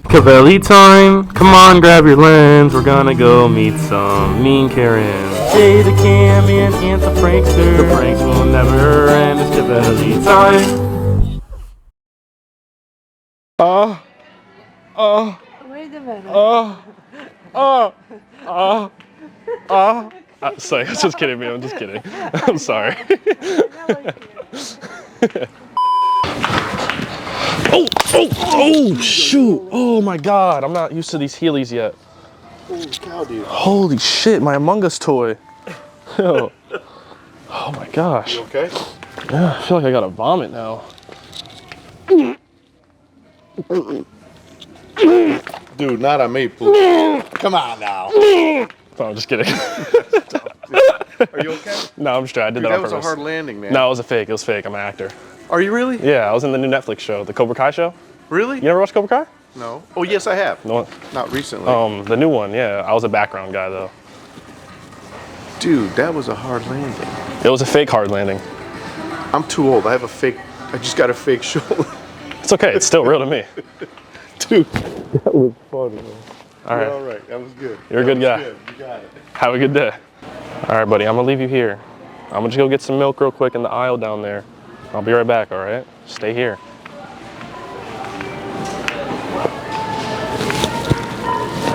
Cavelli time! Come on, grab your lens. We're gonna go meet some mean Karens. Jay the Cam and the prankster. The pranks will never end. It's Cavelli time. Wait a minute. Sorry, I was just kidding, man. I'm just kidding. I'm sorry. Oh, shoot. Oh, my God. I'm not used to these Heelys yet. Holy cow, dude. Holy shit, my Among Us toy. Yo. Oh, my gosh. You okay? Yeah, I feel like I gotta vomit now. Dude, not on me, please. Come on now. Oh, I'm just kidding. Are you okay? No, I'm straight. I did Dude, that on was purpose. a hard landing, man. No, it was a fake. It was fake. I'm an actor. Are you really? Yeah, I was in the new Netflix show, the Cobra Kai show. Really? You never watched Cobra Kai? No. Oh, yes, I have. No. Not recently. The new one, yeah. I was a background guy, though. Dude, that was a hard landing. It was a fake hard landing. I'm too old. I just got a fake shoulder. It's okay. It's still real to me. Dude, that was funny, man. All right. All right, that was good. You're a good guy. Good. You got it. Have a good day. All right, buddy. I'm gonna leave you here. I'm gonna just go get some milk real quick in the aisle down there. I'll be right back, all right? Stay here.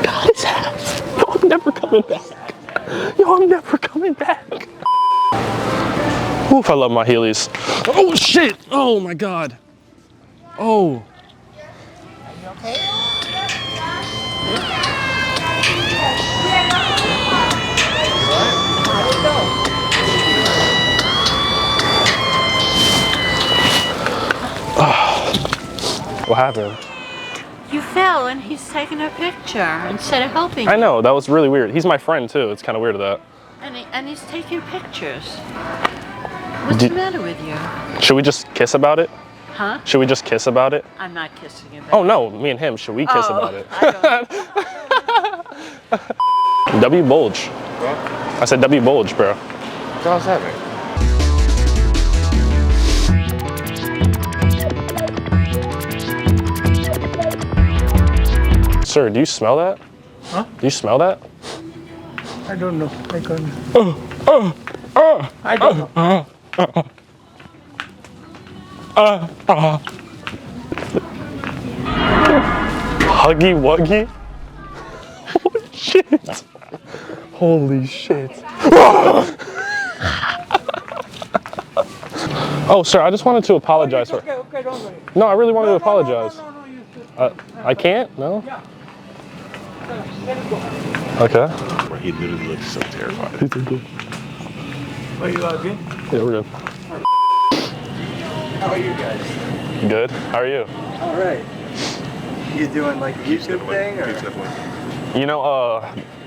Guys, yo, I'm never coming back. Yo, I'm never coming back. Oof, I love my Heelys. Oh, shit. Oh, my God. Oh. What happened? You fell and he's taking a picture instead of helping I you. know, that was really weird. He's my friend too. It's kind of weird that. And he's taking pictures. What's the matter with you? Should we just kiss about it? Huh? Should we just kiss about it? I'm not kissing him. Oh no, me and him. Should we kiss about it? I W bulge. What? I said W bulge, bro. What the hell's happening? Sir, do you smell that? Huh? Do you smell that? I don't know. I can't. I don't know. Huggy Wuggy? Holy shit. Holy shit. Oh, sir, I just wanted to apologize for. Okay, don't worry. No, I really wanted to apologize. No, you should. I can't? No? Yeah. Let it go. Okay. He literally looks so terrified. Are you okay? Yeah, we're good. How are you guys? Good. How are you? All right. You doing like a YouTube thing or? You know,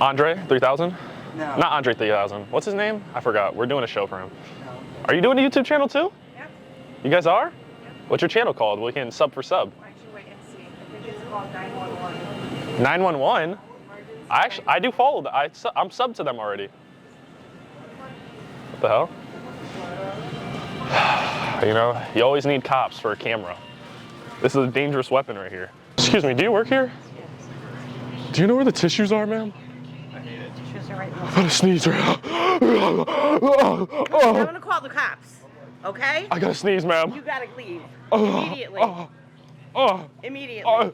Andre 3000? No. Not Andre 3000. What's his name? I forgot. We're doing a show for him. Are you doing a YouTube channel too? Yep. You guys are? Yep. What's your channel called? We can sub for sub. Actually, wait and see. I think it's called 911. 911? I do follow that. I'm subbed to them already. What the hell? You know, you always need cops for a camera. This is a dangerous weapon right here. Excuse me, do you work here? Do you know where the tissues are, ma'am? Tissues are right I'm gonna sneeze right now. I'm gonna call the cops, okay? I gotta sneeze, ma'am. You gotta leave. Immediately. Immediately.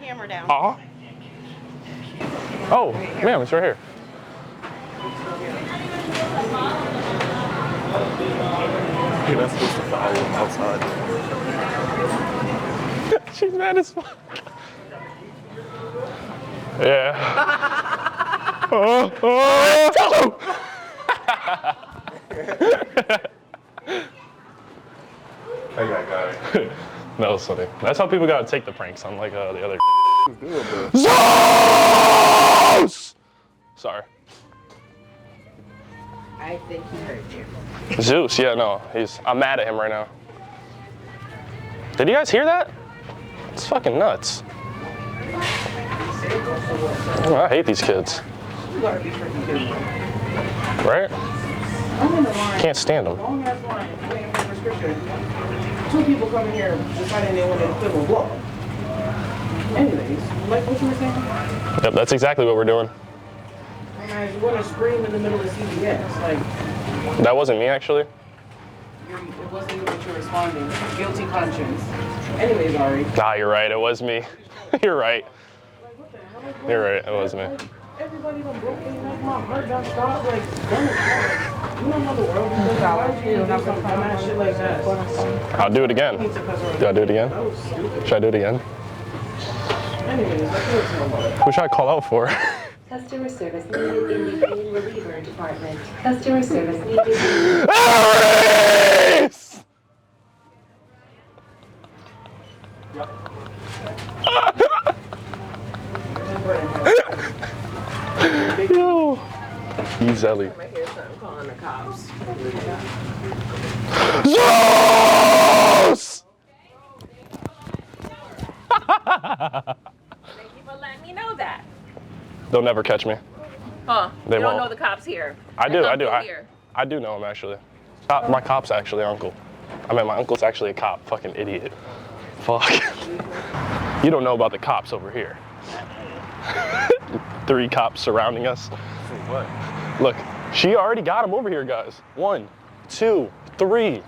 Camera down. Oh, ma'am, it's right here. You're not supposed to follow him outside. She's mad as fuck. Yeah. I got it. That was funny. That's how people gotta take the pranks, unlike the other. Zeus! Sorry. I think he heard you. Zeus, yeah, no, I'm mad at him right now. Did you guys hear that? It's fucking nuts. Oh, I hate these kids. Right? Can't stand them. Long ass line, waiting for prescription. 2 people coming here deciding they wanted to film a vlog. Anyways, like what you were saying? Yep, that's exactly what we're doing. Guys, you want to scream in the middle of CBS, like. That wasn't me, actually. It wasn't you, but you're responding. Guilty conscience. Anyways, Ari. Nah, you're right. It was me. You're right. Like, what the hell? You're right. It was me. Everybody done broke in, like, my heart done stopped, like, done it. You don't know the world. You don't have some dumbass shit like that. I'll do it again. Do I do it again? That was stupid. Should I do it again? Anyways, I can't tell about it. Who should I call out for? Customer service needed in the pain reliever department. Customer service needed in Aries! Yo. He's Ellie. I hear something calling the cops. Zeus! Thank you for letting me know that. They'll never catch me. Huh? They you don't won't. know the cops here. I do. I do. Here. I do know him, actually. My cop's actually uncle. I mean, my uncle's actually a cop. Fucking idiot. Fuck. You don't know about the cops over here. 3 cops surrounding us. What? Look, she already got him over here, guys. 1, 2, 3,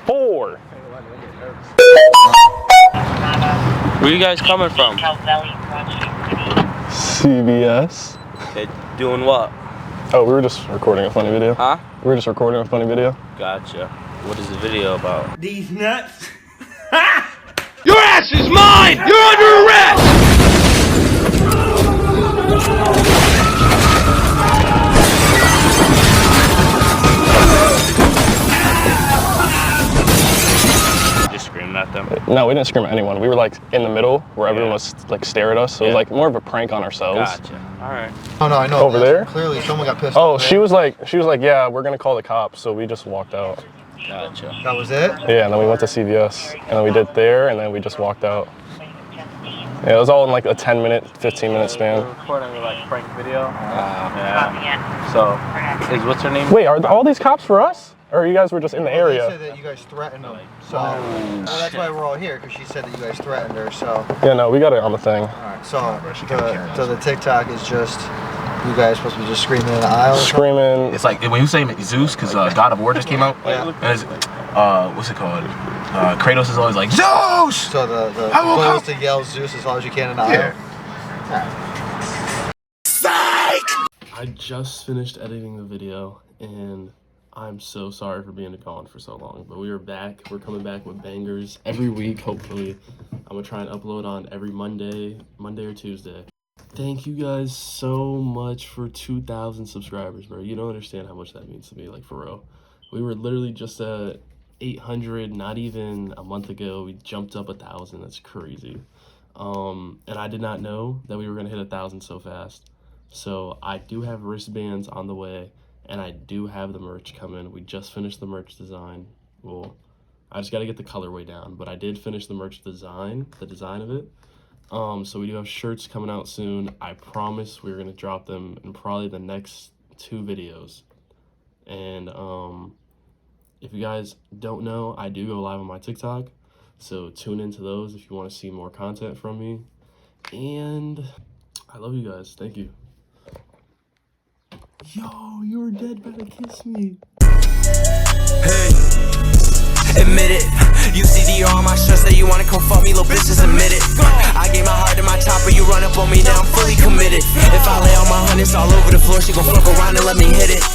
4. Where you guys coming from? CBS. Okay, doing what? Oh, we were just recording a funny video. Huh? We were just recording a funny video. Gotcha. What is the video about? These nuts. Your ass is mine! You're under arrest! Just screaming at them. No, we didn't scream at anyone. We were like in the middle where everyone was like staring at us. So it was Yeah. like more of a prank on ourselves. Gotcha. All right. Oh no, I know. Over there? Clearly, someone got pissed Oh, off. she was like, yeah, we're gonna call the cops. So we just walked out. Gotcha. That was it. Yeah, and then we went to CVS, and then we did there, and then we just walked out. Yeah, it was all in like a 10-minute, 15-minute span. Recording like prank video. Yeah. So, what's her name? Wait, are all these cops for us? Or you guys were just in the They area? said that you guys threatened them. So well, that's why we're all here, because she said that you guys threatened her. So. Yeah, no, we got it on the thing. All right. So the TikTok is just you guys supposed to be just screaming in the aisle. Screaming. It's like when you say Zeus, because God of War just came out. Yeah. And it's, what's it called? Kratos is always like, Zeus! So the I will goal is come. to yell Zeus as loud as you can in the aisle. I just finished editing the video, and I'm so sorry for being gone for so long, but we are back. We're coming back with bangers every week, hopefully. I'm gonna try and upload on every Monday or Tuesday. Thank you guys so much for 2,000 subscribers, bro. You don't understand how much that means to me, like, for real. We were literally just at 800 not even a month ago. We jumped up 1,000. That's crazy. And I did not know that we were gonna hit 1,000 so fast. So I do have wristbands on the way, and I do have the merch coming. We just finished the merch design. Well, I just got to get the colorway down, but I did finish the merch design, the design of it. So we do have shirts coming out soon. I promise we're gonna drop them in probably the next 2 videos. And if you guys don't know, I do go live on my TikTok, so tune into those if you want to see more content from me. And I love you guys. Thank you. Yo, you were dead, better kiss me. Hey, admit it. You see the on my shirt, say you wanna come fuck me, little bitches, admit it. I gave my heart to my chopper, you run up on me, now I'm fully committed. If I lay all my hundreds all over the floor, she gon' fuck around and let me hit it.